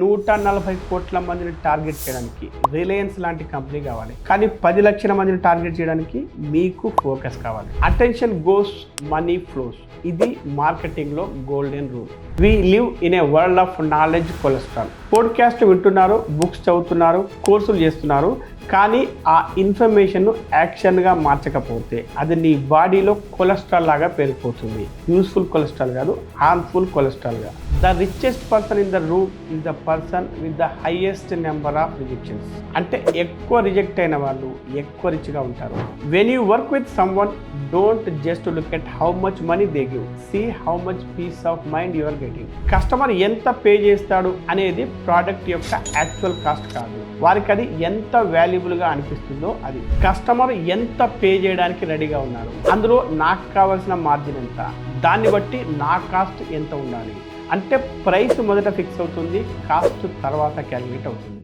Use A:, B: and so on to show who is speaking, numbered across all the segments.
A: 140 కోట్ల మందిని టార్గెట్ చేయడానికి రిలయన్స్ లాంటి కంపెనీ కావాలి, కానీ 10 లక్షల మందిని టార్గెట్ చేయడానికి మీకు ఫోకస్ కావాలి. Attention goes, money flows. ఇది మార్కెటింగ్ లో golden rule. We live in a world of knowledge cholesterol. Podcast వింటున్నారు, బుక్స్ చదువుతున్నారు, కోర్సులు చేస్తున్నారు, కానీ ఆ ఇన్ఫర్మేషన్ యాక్షన్గా మార్చకపోతే అది నీ బాడీలో కొలెస్ట్రాల్ లాగా పెరిగిపోతుంది. యూస్ఫుల్ కొలెస్ట్రాల్ కాదు, హార్మ్ఫుల్ కొలెస్ట్రాల్గా. The richest person in the room is the person with the highest number of rejections. అంటే ఎక్కువ రిజెక్ట్ అయిన వాళ్ళు ఎక్కువ రిచ్గా ఉంటారు. When you work with someone, don't just look at how much money they give, see how much peace of mind you are getting. Customer ఎంత pay చేస్తాడు అనేది ప్రోడక్ట్ యొక్క యాక్చువల్ కాస్ట్ కాదు, వారికి అది ఎంత వాల్యుబుల్గా అనిపిస్తుందో అది. కస్టమర్ ఎంత పే చేయడానికి రెడీగా ఉన్నారు, అందులో నాకు కావాల్సిన మార్జిన్ ఎంత, దాన్ని బట్టి నా కాస్ట్ ఎంత ఉండాలి. అంటే ప్రైస్ మొదట ఫిక్స్ అవుతుంది, కాస్ట్ తర్వాత క్యాలిక్యులేట్ అవుతుంది.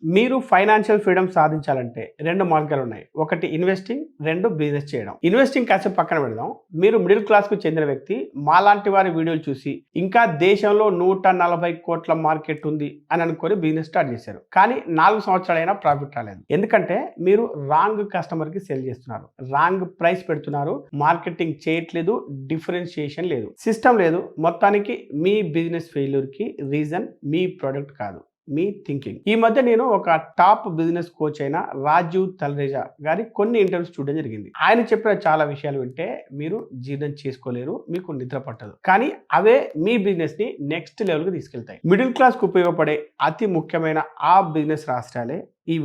A: మీరు ఫైనాన్షియల్ ఫ్రీడమ్ సాధించాలంటే 2 మార్గాలు ఉన్నాయి. ఒకటి ఇన్వెస్టింగ్, 2 బిజినెస్ చేయడం. ఇన్వెస్టింగ్ కాసేపు పక్కన పెడదాం. మీరు మిడిల్ క్లాస్కు చెందిన వ్యక్తి మాలాంటి వారి వీడియోలు చూసి ఇంకా దేశంలో 140 కోట్ల మార్కెట్ ఉంది అని అనుకొని బిజినెస్ స్టార్ట్ చేశారు, కానీ 4 సంవత్సరాలైనా ప్రాఫిట్ రాలేదు. ఎందుకంటే మీరు రాంగ్ కస్టమర్కి సేల్ చేస్తున్నారు, రాంగ్ ప్రైస్ పెడుతున్నారు, మార్కెటింగ్ చేయట్లేదు, డిఫరెన్షియేషన్ లేదు, సిస్టమ్ లేదు. మొత్తానికి మీ బిజినెస్ ఫెయిల్యూర్కి రీజన్ మీ ప్రోడక్ట్ కాదు, మీ థింకింగ్. ఈ మధ్య నేను ఒక టాప్ బిజినెస్ కోచ్ అయిన రాజీవ్ తల్రేజా గారి కొన్ని ఇంటర్వ్యూస్ చూడడం జరిగింది. ఆయన చెప్పిన చాలా విషయాలు వింటే మీరు జీర్ణం చేసుకోలేరు, మీకు నిద్ర పట్టదు, కానీ అవే మీ బిజినెస్ ని నెక్స్ట్ లెవెల్కి తీసుకెళ్తాయి. మిడిల్ క్లాస్ కు ఉపయోగపడే అతి ముఖ్యమైన ఆ బిజినెస్ రాష్ట్రాలే ఈ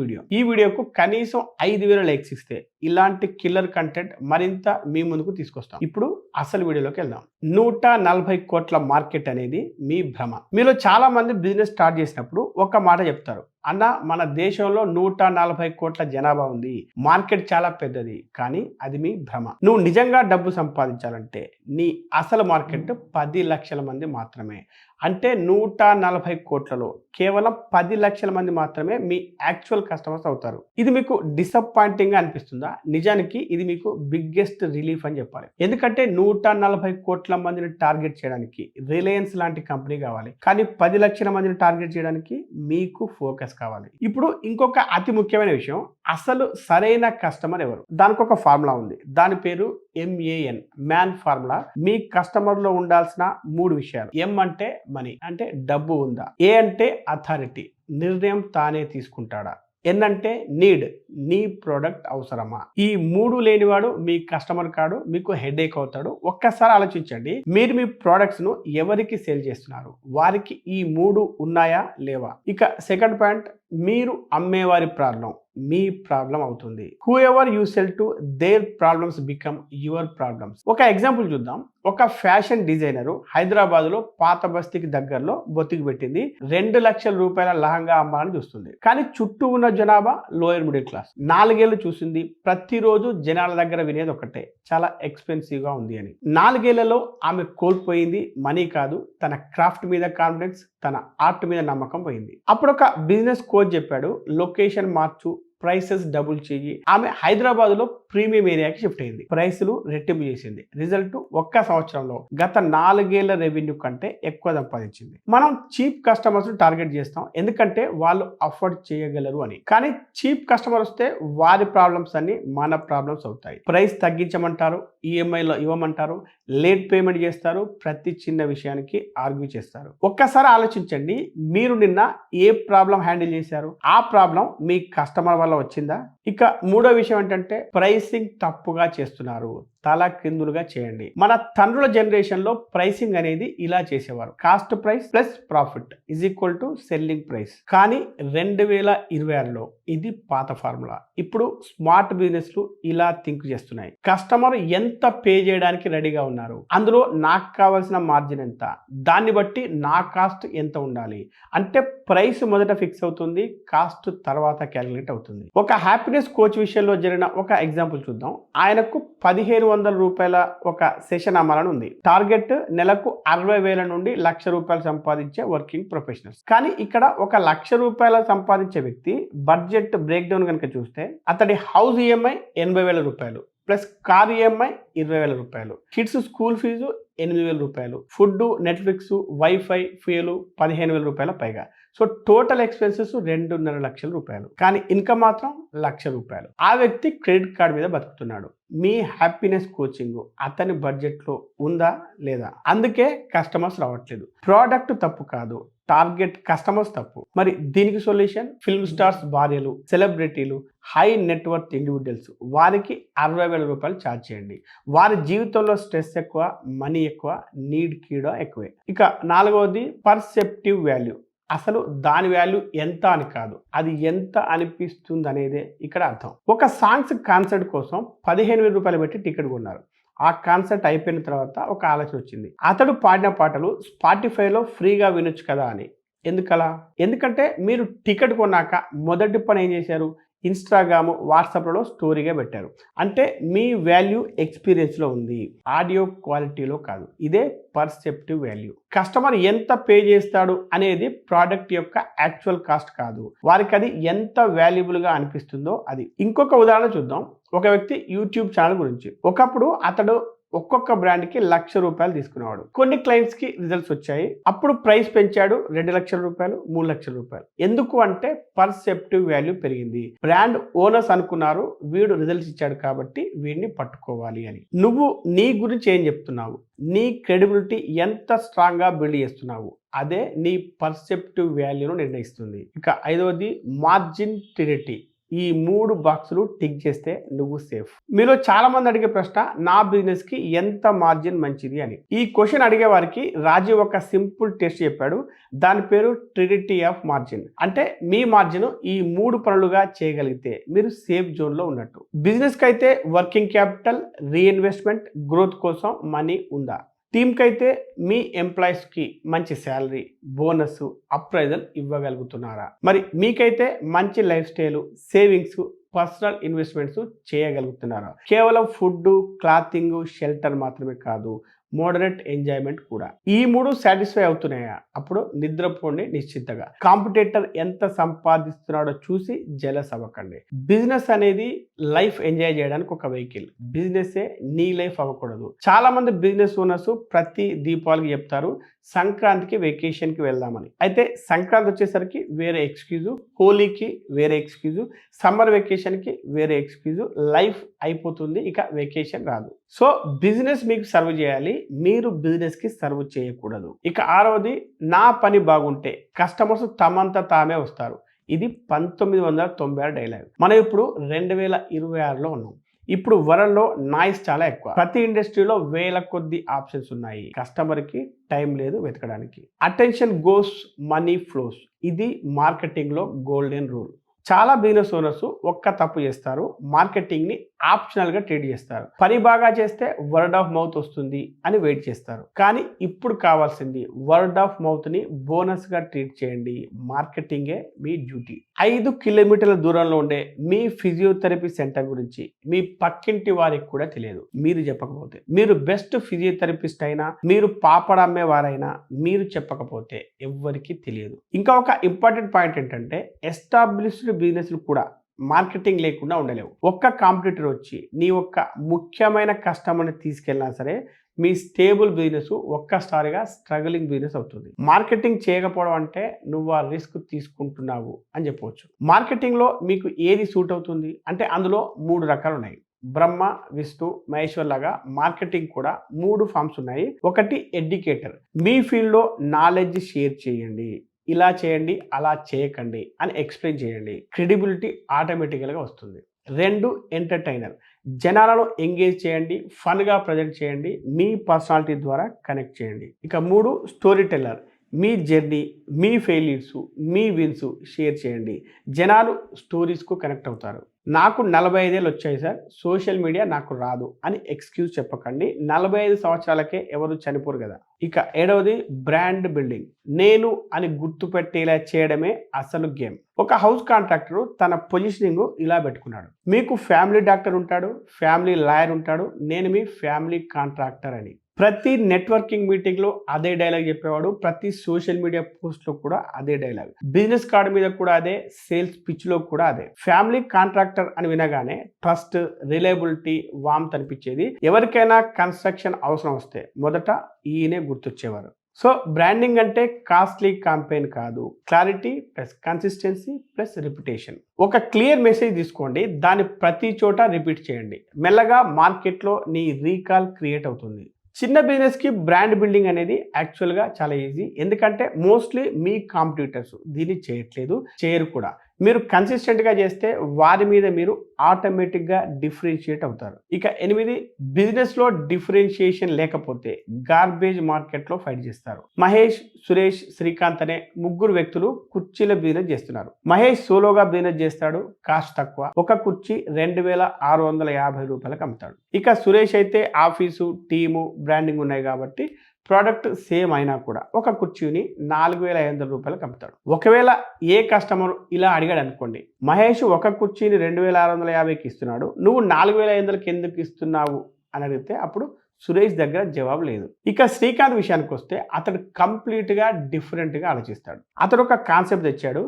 A: వీడియోకు కనీసం 5,000 లైక్స్ ఇస్తే ఇలాంటి కిల్లర్ కంటెంట్ మరింత మీ ముందుకు తీసుకొస్తాం. ఇప్పుడు అసలు వీడియోలోకి వెళ్దాం. 140 కోట్ల మార్కెట్ అనేది మీ భ్రమ. మీలో చాలా మంది బిజినెస్ స్టార్ట్ చేసినప్పుడు ఒక మాట చెప్తారు, అన్న మన దేశంలో 140 కోట్ల జనాభా ఉంది, మార్కెట్ చాలా పెద్దది, కానీ అది మీ భ్రమ. నువ్వు నిజంగా డబ్బు సంపాదించాలంటే నీ అసలు మార్కెట్ 10 లక్షల మంది మాత్రమే. అంటే 140 కోట్లలో కేవలం 10 లక్షల మంది మాత్రమే మీ యాక్చువల్ కస్టమర్స్ అవుతారు. ఇది మీకు డిసప్పాయింటింగ్గా అనిపిస్తుందా? నిజానికి ఇది మీకు బిగ్గెస్ట్ రిలీఫ్ అని చెప్పాలి. ఎందుకంటే 140 కోట్ల మందిని టార్గెట్ చేయడానికి రిలయన్స్ లాంటి కంపెనీ కావాలి, కానీ 10 లక్షల మందిని టార్గెట్ చేయడానికి మీకు ఫోకస్ కావాలి. ఇప్పుడు ఇంకొక అతి ముఖ్యమైన విషయం, అసలు సరైన కస్టమర్ ఎవరు? దానికి ఒక ఫార్ములా ఉంది, దాని పేరు MAN, మ్యాన్ ఫార్ములా. మీ కస్టమర్ లో ఉండాల్సిన 3 విషయాలు. M అంటే మనీ, అంటే డబ్బు ఉందా. A అంటే అథారిటీ, నిర్ణయం తానే తీసుకుంటాడా. N అంటే నీడ్, నీ ప్రోడక్ట్ అవసరమా. ఈ 3 లేనివాడు మీ కస్టమర్ కాడు, మీకు హెడేక్ అవుతాడు. ఒక్కసారి ఆలోచించండి, మీరు మీ ప్రోడక్ట్స్ ను ఎవరికి సేల్ చేస్తున్నారు, వారికి ఈ 3 ఉన్నాయా లేవా. ఇక సెకండ్ పాయింట్, మీరు అమ్మేవారి ప్రాబ్లం మీ ప్రాబ్లం అవుతుంది. Who ever you cell to, their problems become your problems. ఒక ఎగ్జాంపుల్ చూద్దాం. ఒక ఫ్యాషన్ డిజైనర్ హైదరాబాద్ లో పాత బస్తీకి దగ్గరలో బొత్తికి పెట్టింది 2 లక్షల రూపాయల లహంగా అమ్మాలని చూస్తుంది, కానీ చుట్టూ ఉన్న జనాభా లోయర్ మిడిల్ క్లాస్. 4 ఏళ్ళు చూసింది, ప్రతిరోజు జనాల దగ్గర వినేది ఒకటే, చాలా ఎక్స్పెన్సివ్ గా ఉంది అని. 4 ఏళ్లలో ఆమె కోల్పోయింది మనీ కాదు, తన క్రాఫ్ట్ మీద కాన్ఫిడెన్స్, తన ఆర్ట్ మీద నమ్మకం పోయింది. అప్పుడు ఒక బిజినెస్ కోచ్ చెప్పాడు, లొకేషన్ మార్చు, ప్రైసెస్ డబుల్ చేయి. ఆమె హైదరాబాద్ లో ప్రీమియం ఏరియాకి షిఫ్ట్ అయింది, ప్రైసులు రెట్టింపు చేసింది. రిజల్ట్ ఒక్క సంవత్సరంలో గత 4 ఏళ్ల రెవెన్యూ కంటే ఎక్కువ సంపాదించింది. మనం చీప్ కస్టమర్స్ టార్గెట్ చేస్తాం, ఎందుకంటే వాళ్ళు అఫోర్డ్ చేయగలరు అని. కానీ చీప్ కస్టమర్ వస్తే వారి ప్రాబ్లమ్స్ అన్ని మన ప్రాబ్లమ్స్ అవుతాయి. ప్రైస్ తగ్గించమంటారు, ఈఎంఐలో ఇవ్వమంటారు, లేట్ పేమెంట్ చేస్తారు, ప్రతి చిన్న విషయానికి ఆర్గ్యూ చేస్తారు. ఒక్కసారి ఆలోచించండి, మీరు నిన్న ఏ ప్రాబ్లం హ్యాండిల్ చేశారు, ఆ ప్రాబ్లం మీ కస్టమర్ వల్ల వచ్చిందా. ఇక 3వ విషయం ఏంటంటే, ప్రైసింగ్ తప్పుగా చేస్తున్నారు, తల క్రిందులుగా చేయండి. మన తండ్రుల జనరేషన్ లో ప్రైసింగ్ అనేది ఇలా చేసేవారు, cost price plus profit is equal to selling price. కానీ 2026లో ఇది పాత ఫార్ములా. ఇప్పుడు స్మార్ట్ బిజినెస్లు ఇలా థింక్ చేస్తున్నాయి, కస్టమర్ ఎంత పే చేయడానికి రెడీగా ఉన్నారు, అందులో నాకు కావాల్సిన మార్జిన్ ఎంత, దాన్ని బట్టి నా కాస్ట్ ఎంత ఉండాలి. అంటే ప్రైస్ మొదట ఫిక్స్ అవుతుంది, కాస్ట్ తర్వాత క్యాలిక్యులేట్ అవుతుంది. ఒక హ్యాపీనెస్ కోచ్ విషయంలో జరిగిన ఒక ఎగ్జాంపుల్ చూద్దాం. ఆయనకు 1,500 రూపాయల ఒక సెషన్ అమ్మాలని ఉంది. టార్గెట్ నెలకు 60,000 నుండి 1,00,000 రూపాయలు సంపాదించే వర్కింగ్ ప్రొఫెషనల్స్. కానీ ఇక్కడ 1,00,000 రూపాయలు సంపాదించే వ్యక్తి బడ్జెట్ బ్రేక్ డౌన్ కనుక చూస్తే, అతడి హౌస్ ఈఎంఐ 80,000 రూపాయలు, ప్లస్ కార్ ఈఎంఐ 20,000 రూపాయలు, కిడ్స్ స్కూల్ ఫీజు రూ. 8,000, ఫుడ్, నెట్ఫ్లిక్స్, వైఫై, ఫ్యూయల్ రూ. 15,000 పైగా. సో టోటల్ ఎక్స్పెన్సెస్ 2.5 లక్షల రూపాయలు. కానీ ఇన్కమ్ మాత్రం రూ. 1,00,000. ఆ వ్యక్తి క్రెడిట్ కార్డ్ మీద బతుకుతున్నాడు. మీ హ్యాపీనెస్ కోచింగ్ అతని బడ్జెట్లో ఉందా లేదా? అందుకే కస్టమర్స్ రావట్లేదు. ప్రోడక్ట్ తప్పు కాదు, టార్గెట్ కస్టమర్స్ తప్పు. మరి దీనికి సొల్యూషన్ ఫిల్మ్ స్టార్స్ భార్యలు, సెలబ్రిటీలు, హై నెట్వర్త్ ఇండివిజువల్స్, వారికి రూ. 60,000 ఛార్జ్ చేయండి. వారి జీవితంలో స్ట్రెస్ ఎక్కువ, మనీ ఎక్కువ, నీడ్ కీడో ఎక్కువే. ఇక నాలుగవది పర్సెప్టివ్ వాల్యూ. అసలు దాని వాల్యూ ఎంత అని కాదు, అది ఎంత అనిపిస్తుంది అనేదే ఇక్కడ అర్థం. ఒక సాంగ్స్ కాన్సర్ట్ కోసం రూ. 15,000 పెట్టి టికెట్ కొన్నారు. ఆ కాన్సర్ట్ అయిపోయిన తర్వాత ఒక ఆలోచన వచ్చింది, అతడు పాడిన పాటలు స్పాటిఫైలో ఫ్రీగా వినొచ్చు కదా అని. ఎందుకలా? ఎందుకంటే మీరు టికెట్ కొన్నాక మొదటి పని ఏం చేశారు? ఇన్స్టాగ్రామ్, వాట్సాప్లలో స్టోరీగా పెట్టారు. అంటే మీ వాల్యూ ఎక్స్పీరియన్స్లో ఉంది, ఆడియో క్వాలిటీలో కాదు. ఇదే పర్సెప్టివ్ వాల్యూ. కస్టమర్ ఎంత పే చేస్తాడు అనేది ప్రోడక్ట్ యొక్క యాక్చువల్ కాస్ట్ కాదు, వారికి అది ఎంత వాల్యుబుల్గా అనిపిస్తుందో అది. ఇంకొక ఉదాహరణ చూద్దాం. ఒక వ్యక్తి యూట్యూబ్ ఛానల్ గురించి. ఒకప్పుడు అతడు ఒక్కొక్క బ్రాండ్కి రూ. 1,00,000 తీసుకునేవాడు. కొన్ని క్లయింట్స్కి రిజల్ట్స్ వచ్చాయి. అప్పుడు ప్రైస్ పెంచాడు. 2,00,000 రూపాయలు, 3,00,000 రూపాయలు. ఎందుకు అంటే పర్సెప్టివ్ వాల్యూ పెరిగింది. బ్రాండ్ ఓనర్స్ అనుకున్నారు, వీడు రిజల్ట్స్ ఇచ్చాడు కాబట్టి వీడిని పట్టుకోవాలి అని. నువ్వు నీ గురించి ఏం చెప్తున్నావు? నీ క్రెడిబిలిటీ ఎంత స్ట్రాంగ్గా బిల్డ్ చేస్తున్నావు? అదే నీ పర్సెప్టివ్ వాల్యూను నిర్ణయిస్తుంది. ఇక ఐదవది మార్జిన్ ట్రినిటీ. ఈ 3 బాక్సులు టిక్ చేస్తే నువ్వు సేఫ్. మీలో చాలా మంది అడిగే ప్రశ్న, నా బిజినెస్ కి ఎంత మార్జిన్ మంచిది అని. ఈ క్వశ్చన్ అడిగే వారికి రాజీవ్ ఒక సింపుల్ టెస్ట్ చెప్పాడు. దాని పేరు ట్రినిటీ ఆఫ్ మార్జిన్. అంటే మీ మార్జిన్ ఈ 3 పనులుగా చేయగలిగితే మీరు సేఫ్ జోన్ లో ఉన్నట్టు. బిజినెస్ కి అయితే వర్కింగ్ క్యాపిటల్, రీఇన్వెస్ట్మెంట్, గ్రోత్ కోసం మనీ ఉందా? టీమ్కి అయితే మీ ఎంప్లాయీస్కి మంచి శాలరీ, బోనస్, అప్రైజల్ ఇవ్వగలుగుతున్నారా? మరి మీకైతే మంచి lifestyle, savings, personal investments చేయగలుగుతున్నారా? కేవలం ఫుడ్, క్లాతింగ్, షెల్టర్ మాత్రమే కాదు, మోడరేట్ ఎంజాయ్మెంట్ కూడా. ఈ 3 సాటిస్ఫై అవుతున్నాయా? అప్పుడు నిద్రపోండి నిశ్చితగా. కాంపిటేటర్ ఎంత సంపాదిస్తున్నాడో చూసి జెలస్ అవ్వకండి. బిజినెస్ అనేది లైఫ్ ఎంజాయ్ చేయడానికి ఒక వెహికల్. బిజినెస్సే నీ లైఫ్ అవ్వకూడదు. చాలా మంది బిజినెస్ ఓనర్స్ ప్రతి దీపావళికి చెప్తారు, సంక్రాంతికి వెకేషన్కి వెళ్దామని. అయితే సంక్రాంతి వచ్చేసరికి వేరే ఎక్స్క్యూజు, హోలీకి వేరే ఎక్స్క్యూజు, సమ్మర్ వెకేషన్కి వేరే ఎక్స్క్యూజు, లైఫ్ అయిపోతుంది, ఇక వెకేషన్ రాదు. సో బిజినెస్ మీకు సర్వ్ చేయాలి, మీరు బిజినెస్కి సర్వ్ చేయకూడదు. ఇక ఆరవది, నా పని బాగుంటే కస్టమర్స్ తమంతా తామే వస్తారు. ఇది 1996 డైలాగ్. మనం ఇప్పుడు 2026లో ఉన్నాం. ఇప్పుడు వరల్డ్లో నాయిస్ చాలా ఎక్కువ. ప్రతి ఇండస్ట్రీలో వేల కొద్ది ఆప్షన్స్ ఉన్నాయి. కస్టమర్కి టైం లేదు వెతకడానికి. Attention goes, money flows. ఇది మార్కెటింగ్లో గోల్డెన్ రూల్. చాలా బిజినెస్ ఓనర్స్ ఒక్క తప్పు చేస్తారు, మార్కెటింగ్ని ఆప్షనల్గా ట్రీట్ చేస్తారు. పని బాగా చేస్తే వర్డ్ ఆఫ్ మౌత్ వస్తుంది అని వెయిట్ చేస్తారు. కానీ ఇప్పుడు కావాల్సింది వర్డ్ ఆఫ్ మౌత్ని బోనస్గా ట్రీట్ చేయండి. మార్కెటింగే మీ డ్యూటీ. 5 కిలోమీటర్ల దూరంలో ఉండే మీ ఫిజియోథెరపీ సెంటర్ గురించి మీ పక్కింటి వారికి కూడా తెలియదు మీరు చెప్పకపోతే. మీరు బెస్ట్ ఫిజియోథెరపిస్ట్ అయినా, మీరు పాపడమ్మే వారైనా, మీరు చెప్పకపోతే ఎవ్వరికీ తెలియదు. ఇంకా ఒక ఇంపార్టెంట్ పాయింట్ ఏంటంటే, ఎస్టాబ్లిష్డ్ బిజినెస్ కూడా మార్కెటింగ్ లేకుండా ఉండలేవు. ఒక్క కాంపిటీటర్ వచ్చి నీ ఒక్క ముఖ్యమైన కస్టమర్ని తీసుకెళ్ళినా సరే మీ స్టేబుల్ బిజినెస్ ఒక్కసారిగా స్ట్రగలింగ్ బిజినెస్ అవుతుంది. మార్కెటింగ్ చేయకపోవడం అంటే నువ్వు ఆ రిస్క్ తీసుకుంటున్నావు అని చెప్పవచ్చు. మార్కెటింగ్లో మీకు ఏది సూట్ అవుతుంది అంటే అందులో 3 రకాలు ఉన్నాయి. బ్రహ్మ, విష్ణు, మహేశ్వర్ లాగా మార్కెటింగ్ కూడా 3 ఫామ్స్ ఉన్నాయి. ఒకటి ఎడ్యుకేటర్. మీ ఫీల్డ్లో నాలెడ్జ్ షేర్ చేయండి. ఇలా చేయండి, అలా చేయకండి అని ఎక్స్ప్లెయిన్ చేయండి. క్రెడిబిలిటీ ఆటోమేటికల్గా వస్తుంది. 2 ఎంటర్టైనర్. జనాలను ఎంగేజ్ చేయండి, ఫన్గా ప్రజెంట్ చేయండి, మీ పర్సనాలిటీ ద్వారా కనెక్ట్ చేయండి. ఇక 3 స్టోరీ టెల్లర్. మీ జర్నీ, మీ ఫెయిల్యూర్స్, మీ విన్స్ షేర్ చేయండి. జనాలు స్టోరీస్కు కనెక్ట్ అవుతారు. నాకు 45 ఏళ్ళు వచ్చాయి సార్, సోషల్ మీడియా నాకు రాదు అని ఎక్స్క్యూజ్ చెప్పకండి. 45 సంవత్సరాలకే ఎవరు చనిపోరు కదా. ఇక 7వది బ్రాండ్ బిల్డింగ్. నేను అని గుర్తుపెట్టేలా చేయడమే అసలు గేమ్. ఒక హౌస్ కాంట్రాక్టర్ తన పొజిషనింగ్ ఇలా పెట్టుకున్నాడు. మీకు ఫ్యామిలీ డాక్టర్ ఉంటాడు, ఫ్యామిలీ లాయర్ ఉంటాడు, నేను మీ ఫ్యామిలీ కాంట్రాక్టర్ అని. ప్రతి నెట్వర్కింగ్ మీటింగ్లో అదే డైలాగ్ చెప్పేవాడు, ప్రతి సోషల్ మీడియా పోస్ట్లో కూడా అదే డైలాగ్, బిజినెస్ కార్డు మీద కూడా అదే, సేల్స్ పిచ్లో కూడా అదే. ఫ్యామిలీ కాంట్రాక్టర్ అని వినగానే ట్రస్ట్, రిలయబిలిటీ, వామ్త్ అనిపించేది. ఎవరికైనా కన్స్ట్రక్షన్ అవసరం వస్తే మొదట ఈయనే గుర్తొచ్చేవారు. సో బ్రాండింగ్ అంటే కాస్ట్లీ క్యాంపెయిన్ కాదు, clarity plus consistency plus repetition. ఒక క్లియర్ మెసేజ్ తీసుకోండి, దాన్ని ప్రతి చోట రిపీట్ చేయండి. మెల్లగా మార్కెట్లో నీ రీకాల్ క్రియేట్ అవుతుంది. చిన్న బిజినెస్కి బ్రాండ్ బిల్డింగ్ అనేది యాక్చువల్గా చాలా ఈజీ, ఎందుకంటే మోస్ట్లీ మీ కాంపిటీటర్స్ దీన్ని చేయట్లేదు, చేయరు కూడా. మీరు కన్సిస్టెంట్గా చేస్తే వారి మీద మీరు ఆటోమేటిక్గా డిఫరెన్షియేట్ అవుతారు. ఇక 8, బిజినెస్లో డిఫరెన్షియేషన్ లేకపోతే గార్బేజ్ మార్కెట్లో ఫైట్ చేస్తారు. మహేష్, సురేష్, శ్రీకాంత్ అనే ముగ్గురు వ్యక్తులు కుర్చీల బిజినెస్ చేస్తున్నారు. మహేష్ సోలోగా బిజినెస్ చేస్తాడు, కాస్ట్ తక్కువ, ఒక కుర్చీ 2650 రూపాయలకు అమ్ముతాడు. ఇక సురేష్ అయితే ఆఫీసు, టీము, బ్రాండింగ్ ఉన్నాయి కాబట్టి ప్రోడక్ట్ సేమ్ అయినా కూడా ఒక కుర్చీని 4500 రూపాయలకు అమ్ముతాడు. ఒకవేళ ఏ కస్టమర్ ఇలా అడిగాడు అనుకోండి, మహేష్ ఒక కుర్చీని 2650కి ఇస్తున్నాడు, నువ్వు 4500కి ఎందుకు ఇస్తున్నావు అని అడిగితే అప్పుడు సురేష్ దగ్గర జవాబు లేదు. ఇక శ్రీకాంత్ విషయానికి వస్తే అతడు కంప్లీట్గా డిఫరెంట్గా ఆలోచిస్తాడు. అతడు ఒక కాన్సెప్ట్ తెచ్చాడు,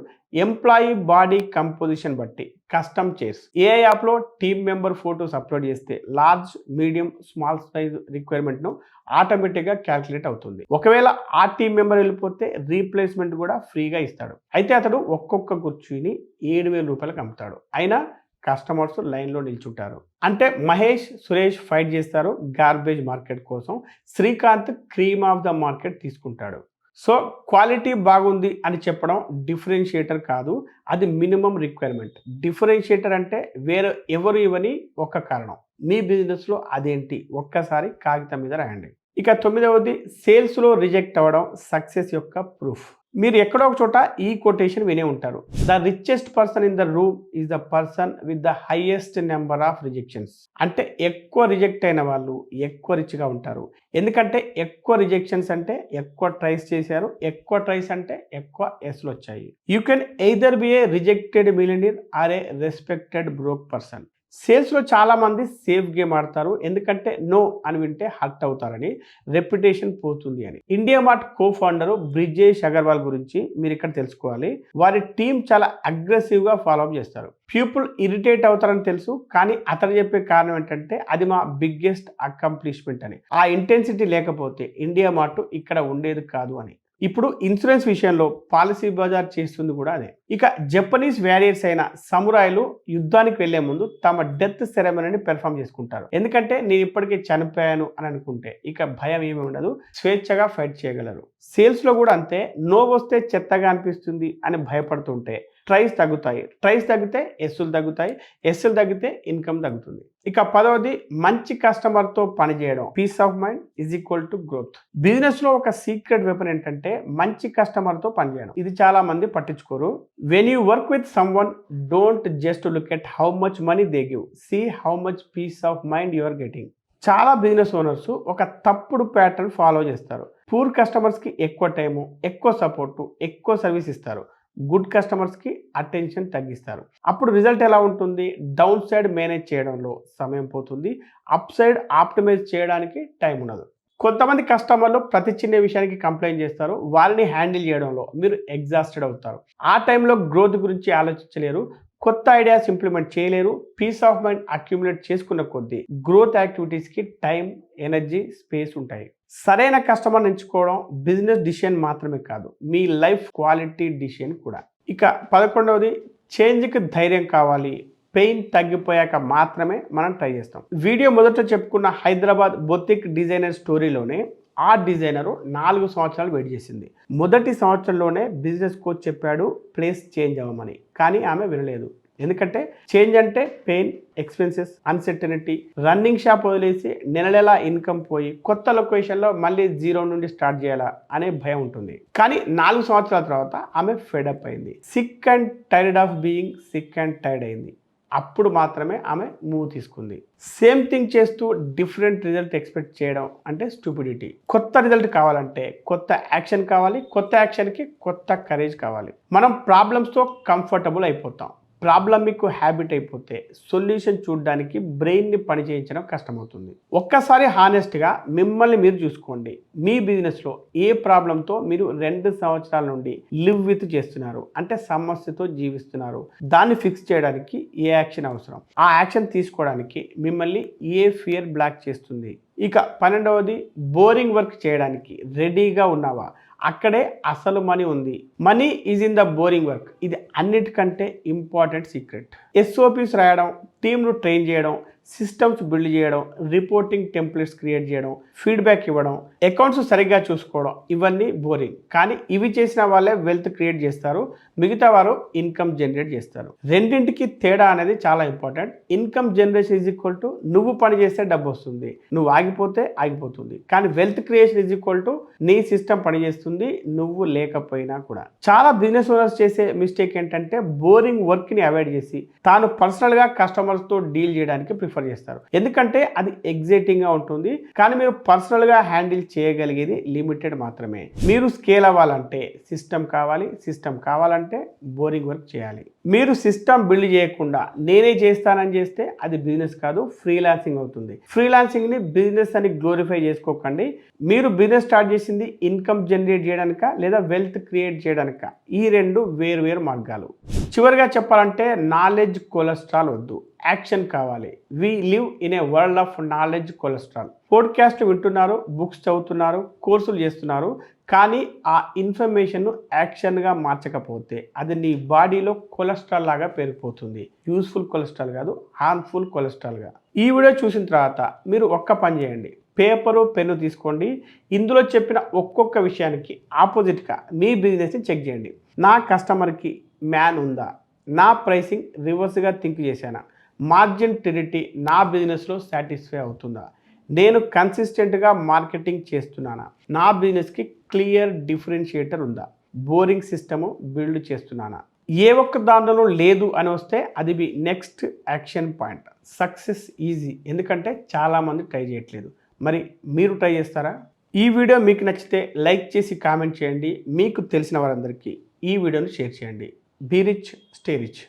A: ఎంప్లాయీ బాడీ కంపోజిషన్ బట్టి కస్టమ్ చైర్స్. ఏ యాప్లో టీమ్ మెంబర్ ఫోటోస్ అప్లోడ్ చేస్తే లార్జ్, మీడియం, స్మాల్ సైజ్ రిక్వైర్మెంట్ను ఆటోమేటిక్గా క్యాల్కులేట్ అవుతుంది. ఒకవేళ ఆ టీమ్ మెంబర్ వెళ్ళిపోతే రీప్లేస్మెంట్ కూడా ఫ్రీగా ఇస్తాడు. అయితే అతడు ఒక్కొక్క కుర్చీని 7000 రూపాయలకు అమ్ముతాడు, అయినా కస్టమర్స్ లైన్లో నిల్చుంటారు. అంటే మహేష్, సురేష్ ఫైట్ చేస్తారు గార్బేజ్ మార్కెట్ కోసం, Srikanth cream of the market తీసుకుంటాడు. సో క్వాలిటీ బాగుంది అని చెప్పడం డిఫరెన్షియేటర్ కాదు, అది మినిమం రిక్వైర్మెంట్. డిఫరెన్షియేటర్ అంటే వేరే ఎవరు ఇవని ఒక కారణం. మీ బిజినెస్లో అదేంటి ఒక్కసారి కాగితం మీద రాయండి. ఇక 9వది, సేల్స్లో రిజెక్ట్ అవ్వడం సక్సెస్ యొక్క ప్రూఫ్. మీరు ఎక్కడో ఒక చోట ఈ కొటేషన్ వినే ఉంటారు, the richest person in the room is the person with the highest number of rejections. అంటే ఎక్కువ రిజెక్ట్ అయిన వాళ్ళు ఎక్కువ రిచ్గా ఉంటారు. ఎందుకంటే ఎక్కువ రిజెక్షన్స్ అంటే ఎక్కువ ట్రైస్ చేశారు, ఎక్కువ ట్రైస్ అంటే ఎక్కువ ఎస్లు వచ్చాయి. You can either be a rejected millionaire or a respected broke person. సేల్స్లో చాలామంది సేఫ్ గేమ్ ఆడతారు, ఎందుకంటే నో అని వింటే హర్ట్ అవుతారని, రెప్యుటేషన్ పోతుంది అని. India mart co founder Brijesh Agarwal గురించి మీరు ఇక్కడ తెలుసుకోవాలి. వారి టీం చాలా అగ్రెసివ్గా ఫాలో అప్ చేస్తారు. పీపుల్ ఇరిటేట్ అవుతారని తెలుసు, కానీ అతను చెప్పే కారణం ఏంటంటే అది మా బిగ్గెస్ట్ అకంప్లిష్మెంట్ అని. ఆ ఇంటెన్సిటీ లేకపోతే ఇండియా మార్ట్ ఇక్కడ ఉండేది కాదు అని. ఇప్పుడు ఇన్సూరెన్స్ విషయంలో పాలసీ బజార్ చేస్తుంది కూడా అదే. ఇక జపనీస్ వ్యారియర్స్ అయిన సమురాయిలు యుద్ధానికి వెళ్లే ముందు తమ డెత్ సెరమనీని పెర్ఫామ్ చేసుకుంటారు. ఎందుకంటే నేను ఇప్పటికే చనిపోయాను అని అనుకుంటే ఇక భయం ఏమి ఉండదు, స్వేచ్ఛగా ఫైట్ చేయగలరు. సేల్స్లో కూడా అంతే, నో వస్తే చెత్తగా అనిపిస్తుంది అని భయపడుతుంటే ట్రైస్ తగ్గుతాయి, ట్రైస్ తగ్గితే ఎస్సులు తగ్గుతాయి, ఎస్సులు తగ్గితే ఇన్కమ్ తగ్గుతుంది. ఇక 10వది, మంచి కస్టమర్తో పనిచేయడం, peace of mind is equal to growth. బిజినెస్లో ఒక సీక్రెట్ వెపన్ ఏంటంటే మంచి కస్టమర్తో పనిచేయడం. ఇది చాలా మంది పట్టించుకోరు. When you work with someone, don't just look at how much money they give, see how much peace of mind you are getting. చాలా బిజినెస్ ఓనర్స్ ఒక తప్పుడు ప్యాటర్న్ ఫాలో చేస్తారు. పూర్ కస్టమర్స్కి ఎక్కువ టైము, ఎక్కువ సపోర్టు, ఎక్కువ సర్వీస్ ఇస్తారు. Good కస్టమర్స్కి అటెన్షన్ తగ్గిస్తారు. అప్పుడు రిజల్ట్ ఎలా ఉంటుంది? డౌన్ సైడ్ మేనేజ్ చేయడంలో సమయం పోతుంది, అప్ సైడ్ ఆప్టిమైజ్ చేయడానికి టైం ఉండదు. కొంతమంది కస్టమర్లు ప్రతి చిన్న విషయానికి కంప్లైంట్ చేస్తారు, వారిని హ్యాండిల్ చేయడంలో మీరు ఎగ్జాస్టెడ్ అవుతారు. ఆ టైంలో గ్రోత్ గురించి ఆలోచించలేరు, కొత్త ఐడియాస్ ఇంప్లిమెంట్ చేయలేరు. పీస్ ఆఫ్ మైండ్ అక్యుములేట్ చేసుకున్న కొద్దీ గ్రోత్ యాక్టివిటీస్కి టైం, ఎనర్జీ, స్పేస్ ఉంటాయి. సరైన కస్టమర్ ఎంచుకోవడం బిజినెస్ డిసిషన్ మాత్రమే కాదు, మీ లైఫ్ క్వాలిటీ డిసిషన్ కూడా. ఇక 11వది, చేంజ్కి ధైర్యం కావాలి, పెయిన్ తగ్గిపోయాక మాత్రమే మనం ట్రై చేస్తాం. వీడియో మొదట చెప్పుకున్న హైదరాబాద్ బొతిక్ డిజైనర్ స్టోరీలోనే ఆ డిజైనరు 4 సంవత్సరాలు వెయిట్ చేసింది. మొదటి సంవత్సరంలోనే బిజినెస్ కోచ్ చెప్పాడు ప్లేస్ చేంజ్ అవ్వమని, కానీ ఆమె వినలేదు. ఎందుకంటే చేంజ్ అంటే pain, expenses, uncertainty. Running shop వదిలేసి నెలలా ఇన్కమ్ పోయి కొత్త లొకేషన్లో మళ్ళీ జీరో నుండి స్టార్ట్ చేయాలా అనే భయం ఉంటుంది. కానీ 4 సంవత్సరాల తర్వాత ఆమె ఫెడప్ అయింది. Sick and tired of being sick and tired అయింది. అప్పుడు మాత్రమే ఆమె మూవ్ తీసుకుంది. సేమ్ థింగ్ చేస్తూ డిఫరెంట్ రిజల్ట్ ఎక్స్పెక్ట్ చేయడం అంటే స్టూపిడిటీ. కొత్త రిజల్ట్ కావాలంటే కొత్త యాక్షన్ కావాలి, కొత్త యాక్షన్కి కొత్త కరేజ్ కావాలి. మనం ప్రాబ్లమ్స్తో కంఫర్టబుల్ అయిపోతాం, ప్రాబ్లం మీకు హ్యాబిట్ అయిపోతే సొల్యూషన్ చూడడానికి బ్రెయిన్ని పని చేయించడం కష్టమవుతుంది. ఒక్కసారి హానెస్ట్గా మిమ్మల్ని మీరు చూసుకోండి. మీ బిజినెస్లో ఏ ప్రాబ్లంతో మీరు 2 సంవత్సరాల నుండి లివ్ విత్ చేస్తున్నారు, అంటే సమస్యతో జీవిస్తున్నారు, దాన్ని ఫిక్స్ చేయడానికి ఏ యాక్షన్ అవసరం, ఆ యాక్షన్ తీసుకోవడానికి మిమ్మల్ని ఏ ఫియర్ బ్లాక్ చేస్తుంది. ఇక 12వది, బోరింగ్ వర్క్ చేయడానికి రెడీగా ఉన్నావా? అక్కడే అసలు మనీ ఉంది. Money is in the boring work. ఇది అన్నిటికంటే ఇంపార్టెంట్ సీక్రెట్. ఎస్ఓపీస్ రాయడం, టీమ్ను ట్రైన్ చేయడం, సిస్టమ్స్ బిల్డ్ చేయడం, రిపోర్టింగ్ టెంప్లెట్స్ క్రియేట్ చేయడం, ఫీడ్బ్యాక్ ఇవ్వడం, అకౌంట్స్ సరిగ్గా చూసుకోవడం, ఇవన్నీ బోరింగ్. కానీ ఇవి చేసిన వాళ్ళే వెల్త్ క్రియేట్ చేస్తారు, మిగతా వారు ఇన్కమ్ జనరేట్ చేస్తారు. రెండింటికి తేడా అనేది చాలా important. Income generation is equal to నువ్వు పని చేస్తే డబ్బు వస్తుంది, నువ్వు ఆగిపోతే ఆగిపోతుంది. కానీ wealth creation is equal to నీ సిస్టమ్ పనిచేస్తుంది నువ్వు లేకపోయినా కూడా. చాలా బిజినెస్ ఓనర్స్ చేసే మిస్టేక్ ఏంటంటే బోరింగ్ వర్క్ని అవాయిడ్ చేసి తాను పర్సనల్గా కస్టమర్స్తో డీల్ చేయడానికి ప్రిఫర్ చేస్తారు. ఎందుకంటే అది ఎగ్జైటింగ్గా ఉంటుంది, కానీ మీరు పర్సనల్గా హ్యాండిల్ చేయగలిగేది లిమిటెడ్ మాత్రమే. మీరు స్కేల్ అవ్వాలంటే సిస్టమ్ కావాలి, సిస్టమ్ కావాలంటే బోరింగ్ వర్క్ చేయాలి. మీరు సిస్టమ్ బిల్డ్ చేయకుండా నేనే చేస్తానని చేస్తే అది బిజినెస్ కాదు, ఫ్రీలాన్సింగ్ అవుతుంది. ఫ్రీలాన్సింగ్ని బిజినెస్ అని గ్లోరిఫై చేసుకోకండి. మీరు బిజినెస్ స్టార్ట్ చేసింది ఇన్కమ్ జనరేట్ చేయడానిక లేదా వెల్త్ క్రియేట్ చేయడానిక? ఈ రెండు వేరు మార్గాలు. చివరిగా చెప్పాలంటే నాలెడ్జ్ కొలెస్ట్రాల్ వద్దు, యాక్షన్ కావాలి. We live in a world of knowledge cholesterol. Podcast వింటున్నారు, బుక్స్ చదువుతున్నారు, కోర్సులు చేస్తున్నారు, కానీ ఆ ఇన్ఫర్మేషన్ను యాక్షన్గా మార్చకపోతే అది నీ బాడీలో కొలెస్ట్రాల్ లాగా పెరిగిపోతుంది. యూస్ఫుల్ కొలెస్ట్రాల్ కాదు, హార్మ్ఫుల్ కొలెస్ట్రాల్గా. ఈ వీడియో చూసిన తర్వాత మీరు ఒక్క పని చేయండి, పేపరు పెన్ను తీసుకోండి. ఇందులో చెప్పిన ఒక్కొక్క విషయానికి ఆపోజిట్గా మీ బిజినెస్ని చెక్ చేయండి. నా కస్టమర్కి మ్యాన్ ఉందా? నా ప్రైసింగ్ రివర్స్గా థింక్ చేశానా? మార్జిన్ టెరిటీ నా బిజినెస్లో సాటిస్ఫై అవుతుందా? నేను కన్సిస్టెంట్గా మార్కెటింగ్ చేస్తున్నానా? నా బిజినెస్కి క్లియర్ డిఫరెన్షియేటర్ ఉందా? బోరింగ్ సిస్టము బిల్డ్ చేస్తున్నానా? ఏ ఒక్క దాంట్లో లేదు అని వస్తే అది మీ next action point. Success easy, ఎందుకంటే చాలామంది ట్రై చేయట్లేదు. మరి మీరు ట్రై చేస్తారా? ఈ వీడియో మీకు నచ్చితే లైక్ చేసి కామెంట్ చేయండి. మీకు తెలిసిన వారందరికీ ఈ వీడియోను షేర్ చేయండి. Be rich, stay rich.